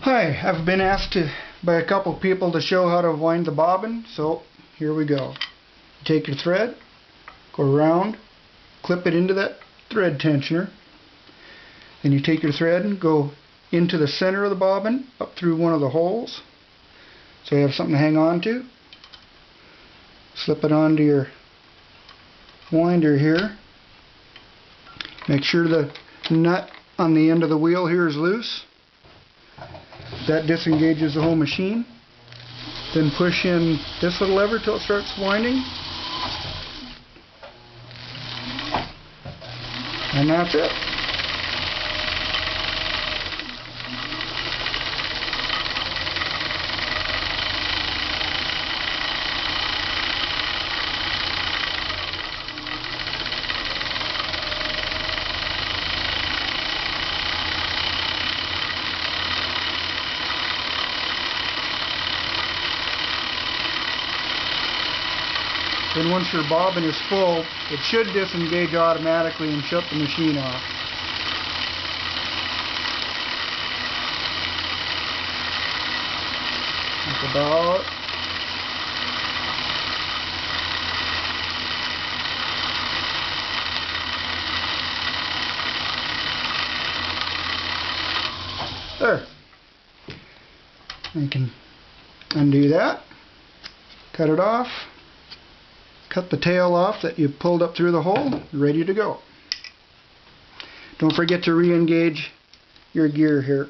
Hi, I've been asked by a couple people to show how to wind the bobbin, so here we go. Take your thread, go around, clip it into that thread tensioner, then you take your thread and go into the center of the bobbin, up through one of the holes, so you have something to hang on to. Slip it onto your winder here. Make sure the nut on the end of the wheel here is loose. That disengages the whole machine. Then push in this little lever till it starts winding. And that's it. Then once your bobbin is full, it should disengage automatically and shut the machine off. That's about there. You can undo that, cut it off. Cut the tail off that you pulled up through the hole, ready to go. Don't forget to re-engage your gear here.